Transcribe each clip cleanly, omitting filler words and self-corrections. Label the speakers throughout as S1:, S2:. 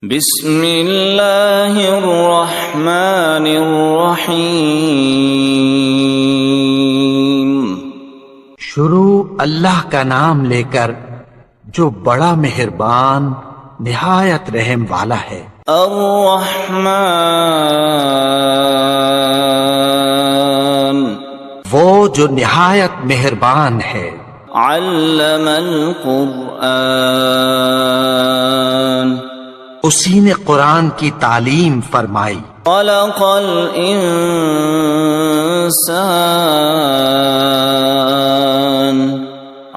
S1: بسم اللہ الرحمن الرحیم۔
S2: شروع اللہ کا نام لے کر جو بڑا مہربان نہایت رحم والا ہے۔
S1: الرحمن،
S2: وہ جو نہایت مہربان ہے۔
S1: علم القرآن،
S2: اسی نے قرآن کی تعلیم فرمائی۔
S1: خلق الانسان،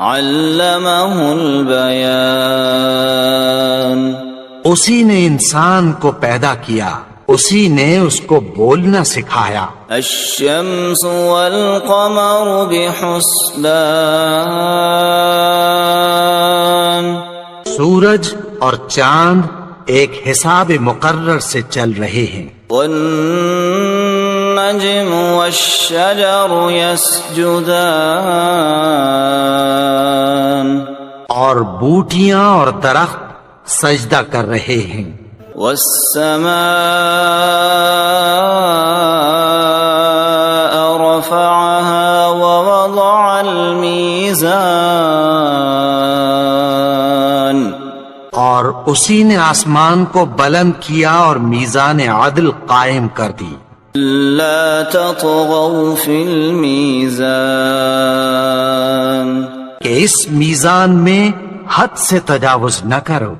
S1: علمہ البیان،
S2: اسی نے انسان کو پیدا کیا، اسی نے اس کو بولنا سکھایا۔
S1: الشمس والقمر بحسبان،
S2: سورج اور چاند ایک حساب مقرر سے چل رہے ہیں۔
S1: والنجم والشجر يسجدان،
S2: اور بوٹیاں اور درخت سجدہ کر رہے ہیں۔
S1: والسماء رفعها ووضع الميزان،
S2: اور اسی نے آسمان کو بلند کیا اور میزان عدل قائم کر دی۔
S1: لا تطغوا في الميزان،
S2: کہ اس میزان میں حد سے تجاوز نہ کرو۔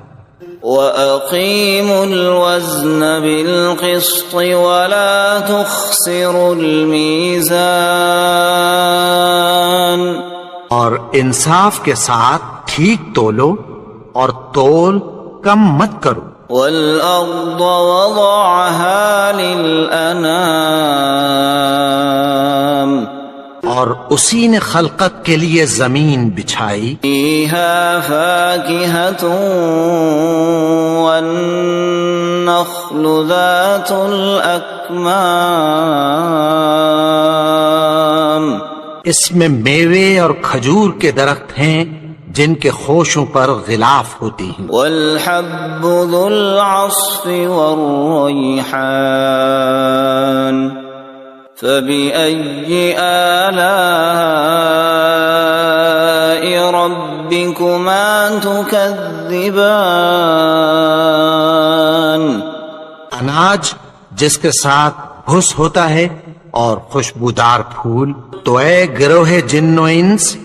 S1: وَأَقِيمُوا الْوَزْنَ بِالْقِسْطِ وَلَا تُخْسِرُوا الْمِيزَانَ،
S2: اور انصاف کے ساتھ ٹھیک تولو اور تول کم مت کرو۔
S1: وَالْأَرْضَ وَضَعَهَا لِلْأَنَامِ،
S2: اور اسی نے خلقت کے لیے زمین بچھائی۔
S1: فِيهَا فَاكِهَةٌ وَالنَّخْلُ ذَاتُ الْأَكْمَامِ،
S2: اس میں میوے اور کھجور کے درخت ہیں جن کے خوشوں پر غلاف ہوتی ہیں۔
S1: وَالْحَبُّ ذُو الْعَصْفِ وَالرَّيْحَانُ، فَبِأَيِّ آلَاءِ رَبِّكُمَا تُكَذِّبَانِ،
S2: اناج جس کے ساتھ بھس ہوتا ہے اور خوشبودار پھول۔ تو اے گروہ جن و انس،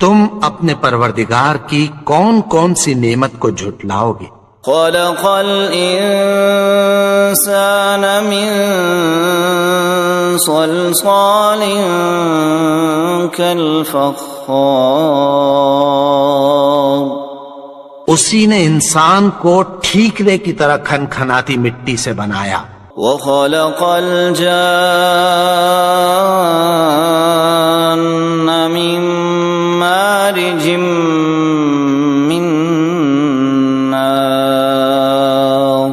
S2: تم اپنے پروردگار کی کون کون سی نعمت کو جھٹلاؤ گے؟
S1: خلق الانسان من صلصال كالفخار،
S2: اسی نے انسان کو ٹھیکرے کی طرح کھنکھناتی مٹی سے بنایا۔
S1: وخلق الجان من مارج من نار،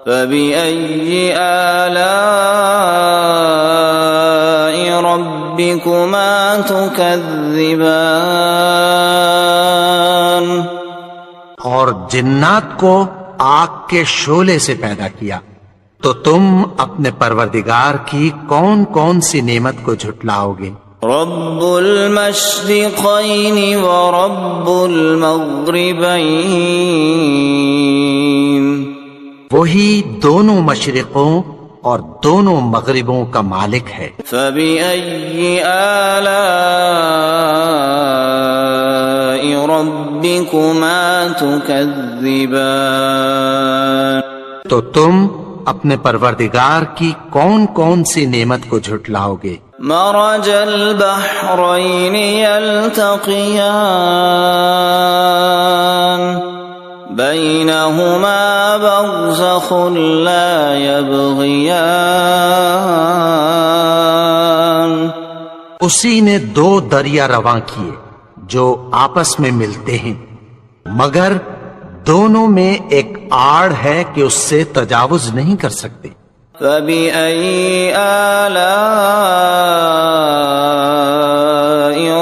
S1: فبأي آلاء ربكما تكذبان،
S2: اور جنات کو آگ کے شعلے سے پیدا کیا، تو تم اپنے پروردگار کی کون کون سی نعمت کو جھٹلاؤ گے؟
S1: رب المشرقین ورب المغربین،
S2: وہی دونوں مشرقوں اور دونوں مغربوں کا مالک ہے۔
S1: فبأي آلاء ربكما تكذبان،
S2: تو تم اپنے پروردگار کی کون کون سی نعمت کو جھٹلاؤ گے؟
S1: مرج البحرین یلتقیان، بینہما برزخ لا یبغیان،
S2: اسی نے دو دریا رواں کیے جو آپس میں ملتے ہیں، مگر دونوں میں ایک آڑ ہے کہ اس سے تجاوز نہیں کر سکتے۔
S1: فَبِأَيِّ آلَاءِ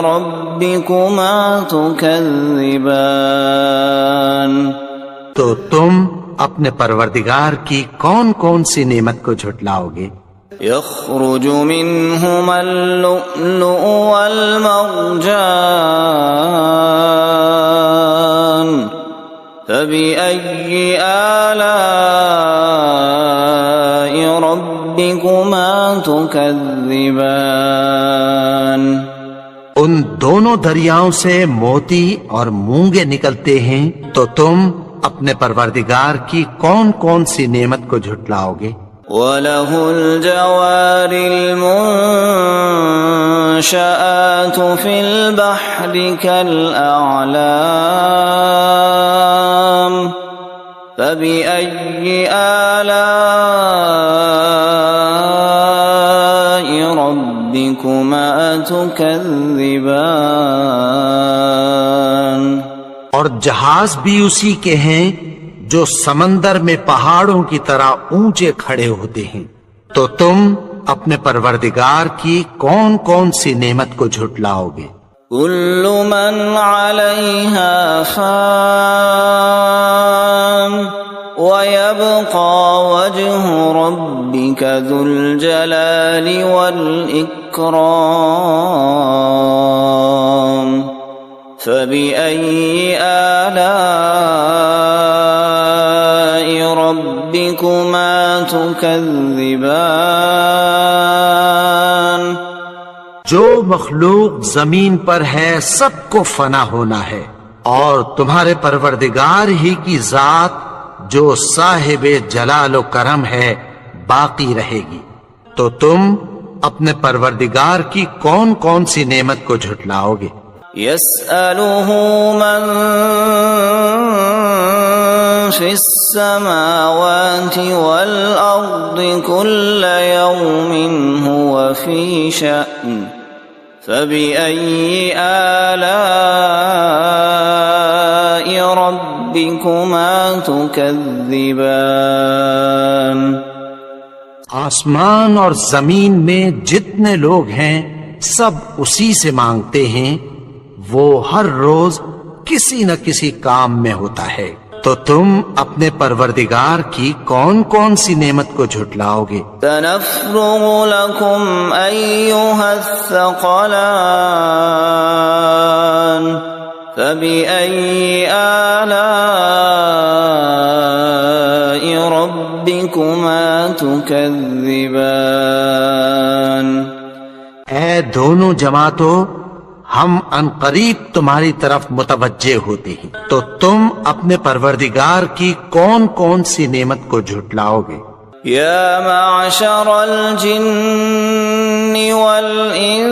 S1: رَبِّكُمَا تُكَذِّبَانِ،
S2: تو تم اپنے پروردگار کی کون کون سی نعمت کو جھٹلاؤ گے؟
S1: يخرج منهما اللؤلؤ والمرجان فبأي آلاء ربكما تكذبان
S2: ان دونوں دریاؤں سے موتی اور مونگے نکلتے ہیں، تو تم اپنے پروردگار کی کون کون سی نعمت کو جھٹلاؤ گے؟
S1: وَلَهُ الْجَوَارِ الْمُنشَآتُ فِي الْبَحْرِ كَالْأَعْلَامِ فَبِأَيِّ آلَاءِ رَبِّكُمَا تُكَذِّبَانِ
S2: اور جہاز بھی اسی کے ہیں جو سمندر میں پہاڑوں کی طرح اونچے کھڑے ہوتے ہیں، تو تم اپنے پروردگار کی کون کون سی نعمت کو جھٹلاؤ گے؟
S1: كل من عليها فان ويبقى وجه ربك ذو الجلال والإكرام فبأي آلاء ربكما تكذبان
S2: جو مخلوق زمین پر ہے سب کو فنا ہونا ہے، اور تمہارے پروردگار ہی کی ذات جو صاحب جلال و کرم ہے باقی رہے گی، تو تم اپنے پروردگار کی کون کون سی نعمت کو جھٹلاؤ گے؟
S1: يسأله من في السماوات والأرض كل يوم هو في شأن فبأي آلاء ربكما تكذبان
S2: آسمان اور زمین میں جتنے لوگ ہیں سب اسی سے مانگتے ہیں، وہ ہر روز کسی نہ کسی کام میں ہوتا ہے، تو تم اپنے پروردگار کی کون کون سی نعمت کو جھٹلاؤ گے؟
S1: سنفرغ لكم أيها الثقلان فبأي آلاء ربكما تكذبان
S2: اے دونوں جماعتوں، ہم عنقریب تمہاری طرف متوجہ ہوتے ہیں، تو تم اپنے پروردگار کی کون کون سی نعمت کو جھٹلاؤ گے؟
S1: یا معشر الجن والانس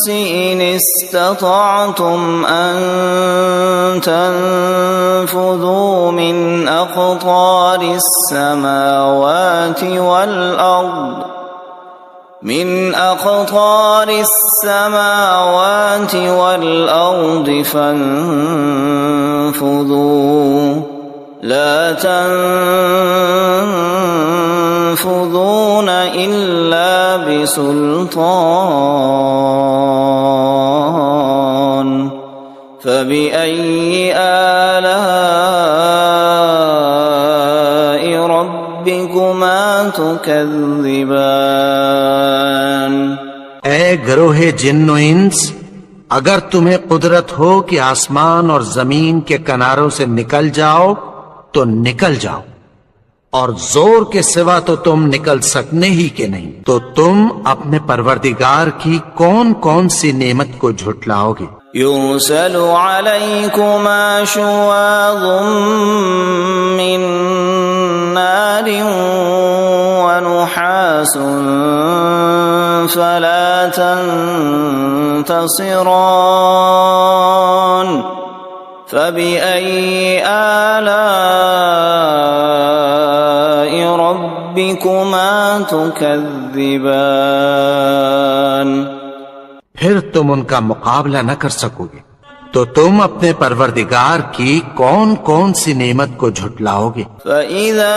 S1: ان استطعتم ان تنفذوا من اقطار السماوات والارض فانفذوا لا تنفذون إلا بسلطان فبأي آلاء ربكما تكذبان
S2: اے گروہ جن و انس، اگر تمہیں قدرت ہو کہ آسمان اور زمین کے کناروں سے نکل جاؤ تو نکل جاؤ، اور زور کے سوا تو تم نکل سکنے ہی کے نہیں، تو تم اپنے پروردگار کی کون کون سی نعمت کو جھٹلاؤ گے؟
S1: يرسل عليكما شواظ من نار ونحاس فلا تنتصران فبأي آلاء ربكما تكذبان
S2: پھر تم ان کا مقابلہ نہ کر سکو گے، تو تم اپنے پروردگار کی کون کون سی نعمت کو جھٹلاؤ گے؟
S1: فَإِذَا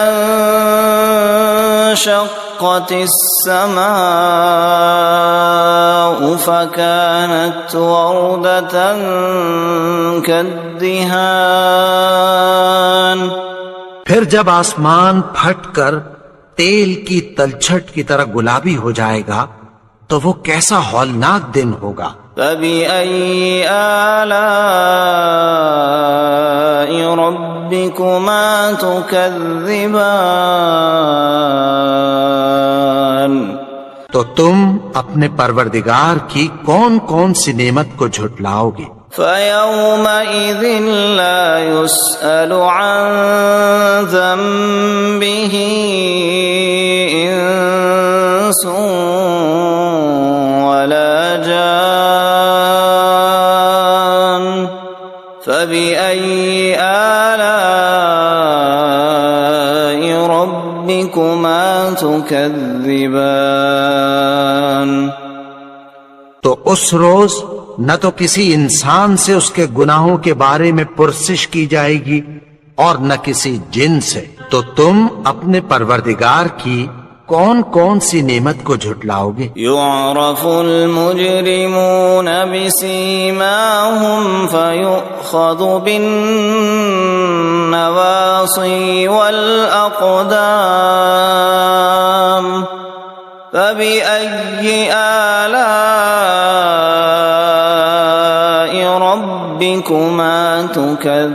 S1: انشقت السماء فكانت وردة كالدهان الدهان
S2: پھر جب آسمان پھٹ کر تیل کی تلچھٹ کی طرح گلابی ہو جائے گا تو وہ کیسا ہولناک دن ہوگا۔
S1: فبأي آلاء ربكما تكذبان
S2: تو تم اپنے پروردگار کی کون کون سی نعمت کو جھٹلاؤ گے؟
S1: فيومئذ لا يسأل عن ذنبه إنس ولا جان فبأي آلاء ربكما تكذبان
S2: تو اس روز نہ تو کسی انسان سے اس کے گناہوں کے بارے میں پرسش کی جائے گی اور نہ کسی جن سے، تو تم اپنے پروردگار کی کون کون سی نعمت کو جھٹلاؤ گے؟
S1: يعرف المجرمون بسيماهم فيؤخذ بالنواصي والأقدام فبأي آلاء ربكما تكذبان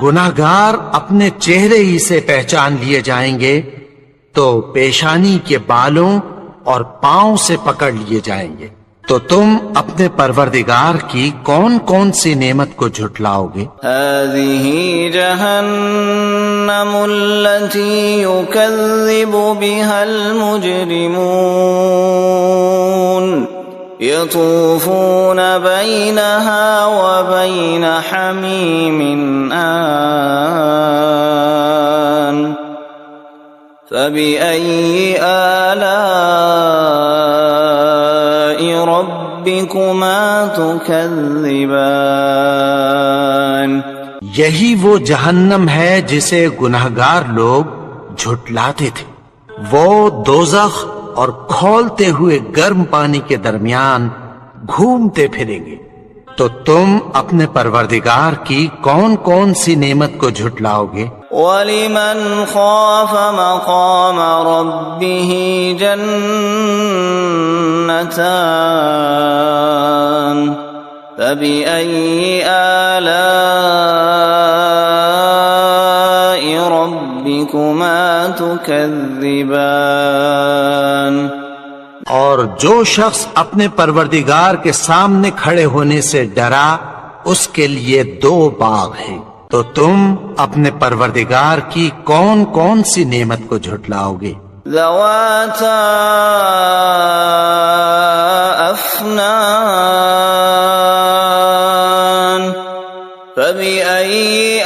S2: گناہگار اپنے چہرے ہی سے پہچان لیے جائیں گے تو پیشانی کے بالوں اور پاؤں سے پکڑ لیے جائیں گے۔ تو تم اپنے پروردگار کی کون کون سی نعمت کو جھٹلاؤ گے؟
S1: هذه جهنم التي يكذب بها المجرمون يطوفون بينها وبين حميم آن فبأي آلاء ربكما تكذبان
S2: یہی وہ جہنم ہے جسے گناہگار لوگ جھٹلاتے تھے، وہ دوزخ اور کھولتے ہوئے گرم پانی کے درمیان گھومتے پھریں گے۔ تو تم اپنے پروردگار کی کون کون سی نعمت کو جھٹلاؤ گے؟
S1: وَلِمَنْ خَافَ مَقَامَ رَبِّهِ جَنَّتَانِ فَبِأَيِّ آلَاءِ رَبِّكُمَا تُكَذِّبَانِ
S2: اور جو شخص اپنے پروردگار کے سامنے کھڑے ہونے سے ڈرا اس کے لیے دو باغ ہیں، تو تم اپنے پروردگار کی کون کون سی نعمت کو جھٹلاؤ گے؟
S1: ذواتا افنان فبأي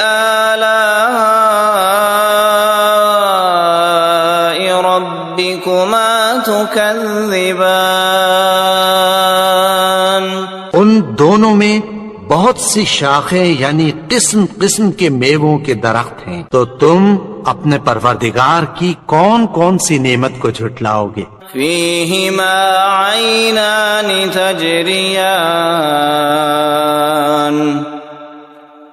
S1: آلاء ربكما تكذبان
S2: ان دونوں میں بہت سی شاخیں یعنی قسم قسم کے میووں کے درخت ہیں، تو تم اپنے پروردگار کی کون کون سی نعمت کو جھٹلاؤ گے؟
S1: فيهما عينان تجريان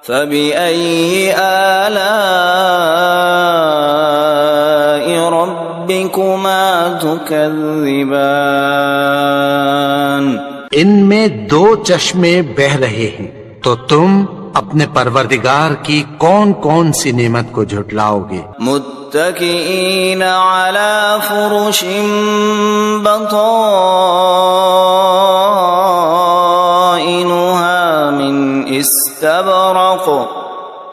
S1: فبأي آلاء ربكما تكذبان
S2: ان میں دو چشمے بہ رہے ہیں، تو تم اپنے پروردگار کی کون کون سی نعمت کو جھٹلاؤ گے؟
S1: متكئين على فرش بطائنها من استبرق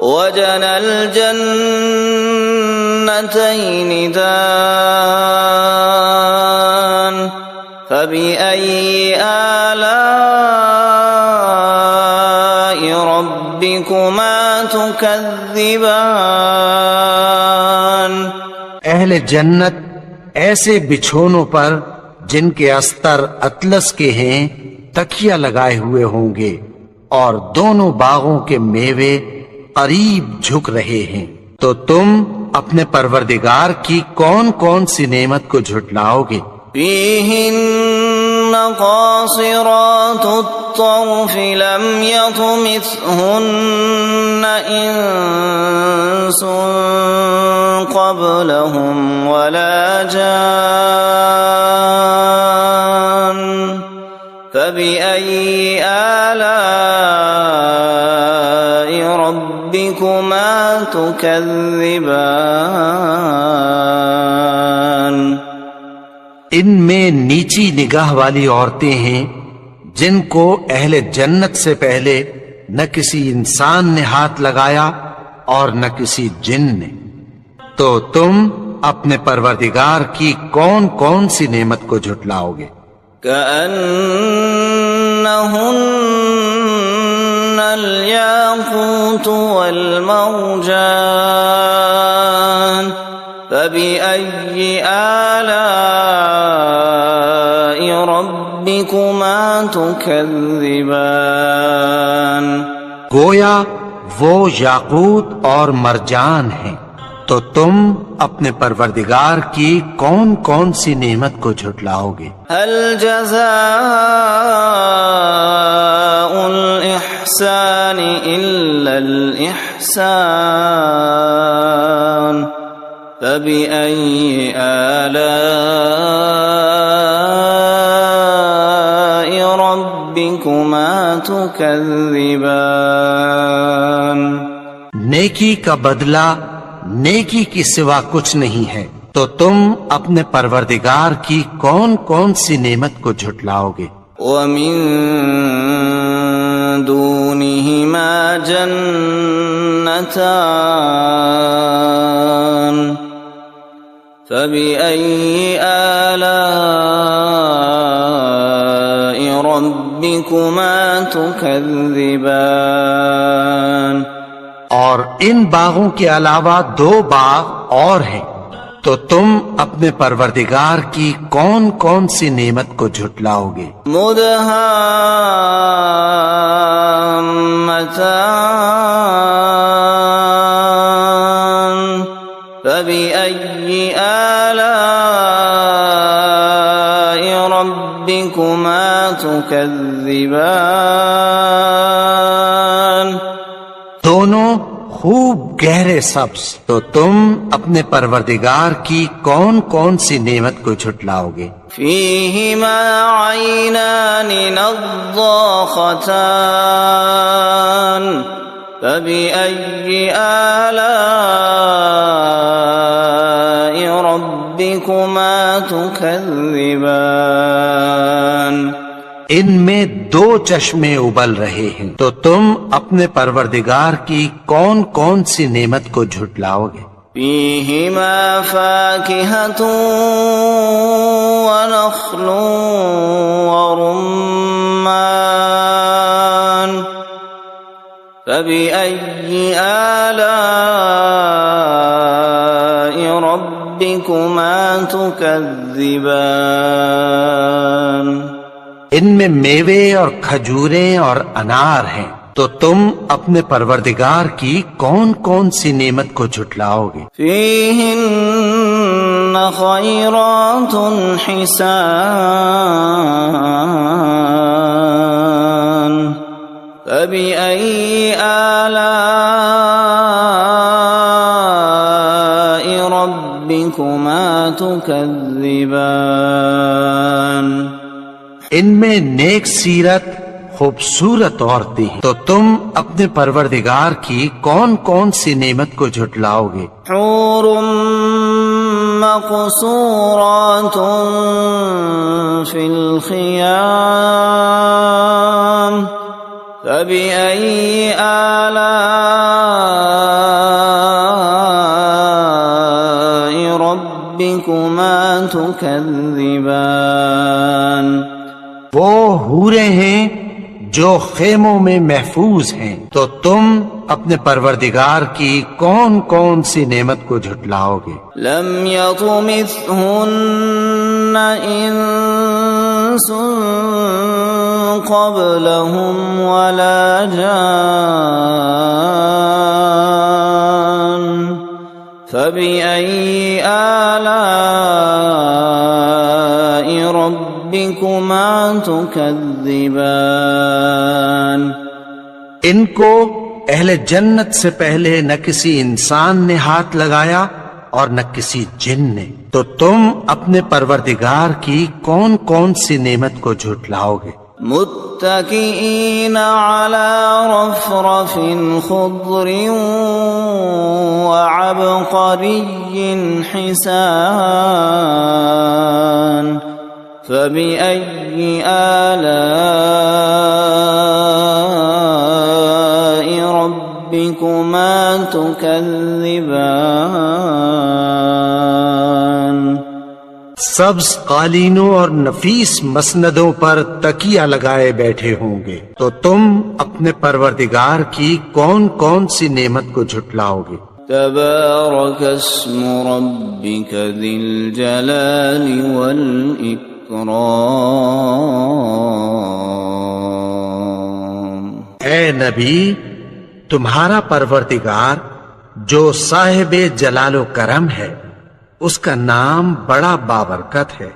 S1: وجنى الجنتين دان فبأي آلاء ربكما تكذبان
S2: اہل جنت ایسے بچھونوں پر جن کے استر اطلس کے ہیں تکیہ لگائے ہوئے ہوں گے، اور دونوں باغوں کے میوے قریب جھک رہے ہیں، تو تم اپنے پروردگار کی کون کون سی نعمت کو جھٹلاؤ گے؟
S1: فيهن قاصرات الطرف لم يطمثهن إنس قبلهم ولا جان فبأي آلاء ربكما تكذبان
S2: ان میں نیچی نگاہ والی عورتیں ہیں جن کو اہل جنت سے پہلے نہ کسی انسان نے ہاتھ لگایا اور نہ کسی جن نے، تو تم اپنے پروردگار کی کون کون سی نعمت کو جھٹلاؤ گے؟
S1: كأنهن الياقوت والمرجان فبأي آلاء ربكما تكذبان
S2: گویا وہ یاقوت اور مرجان ہیں، تو تم اپنے پروردگار کی کون کون سی نعمت کو جھٹلاؤ گے؟
S1: هل جزاء الإحسان إلا الإحسان فبأي آلاء ربكما تكذبان
S2: نیکی کا بدلہ نیکی کی سوا کچھ نہیں ہے، تو تم اپنے پروردگار کی کون کون سی نعمت کو جھٹلاؤ گے؟
S1: ومن دونهما جنتان فبأي آلاء ربكما تكذبان
S2: اور ان باغوں کے علاوہ 2 باغ اور ہیں، تو تم اپنے پروردگار کی کون کون سی نعمت کو جھٹلاؤ گے؟
S1: مدهامتان فبأي آلاء ربكما تكذبان
S2: دونوں خوب گہرے سبز، تو تم اپنے پروردگار کی کون کون سی نعمت کو جھٹلاؤ گے؟
S1: فيهما عينان نضاختان فبأي آلاء ربكما تكذبان
S2: ان میں 2 چشمے ابل رہے ہیں، تو تم اپنے پروردگار کی کون کون سی نعمت کو جھٹلاؤ گے؟
S1: فيهما فاكهة ونخل ورمان فبأي آلاء ربكما تكذبان
S2: ان میں میوے اور کھجوریں اور انار ہیں، تو تم اپنے پروردگار کی کون کون سی نعمت کو جھٹلاؤ گے؟
S1: فيهن خيرات حسان فبأي آلاء ربكما تكذبان
S2: ان میں نیک سیرت خوبصورت عورتیں ہیں، تو تم اپنے پروردگار کی کون کون سی نعمت کو جھٹلاؤ گے؟
S1: حور مقصورات في الخيام فبأي آلاء ربكما تكذبان
S2: وہ حوریں ہیں جو خیموں میں محفوظ ہیں، تو تم اپنے پروردگار کی کون کون سی نعمت کو جھٹلاؤ گے؟
S1: لم يطمثهن انس قبلهم ولا جان فبأي آلاء ربكما ربكما تكذبان
S2: ان کو اہل جنت سے پہلے نہ کسی انسان نے ہاتھ لگایا اور نہ کسی جن نے، تو تم اپنے پروردگار کی کون کون سی نعمت کو جھٹلاؤ گے؟
S1: متكئين على رفرف خضر وعبقري حسان فبأي آلاء ربكما تكذبان
S2: سبز قالینوں اور نفیس مسندوں پر تکیہ لگائے بیٹھے ہوں گے، تو تم اپنے پروردگار کی کون کون سی نعمت کو جھٹلاؤ گے؟
S1: تبارك اسم ربك ذي الجلال والإكرام
S2: اے نبی، تمہارا پروردگار جو صاحب جلال و کرم ہے، اس کا نام بڑا بابرکت ہے۔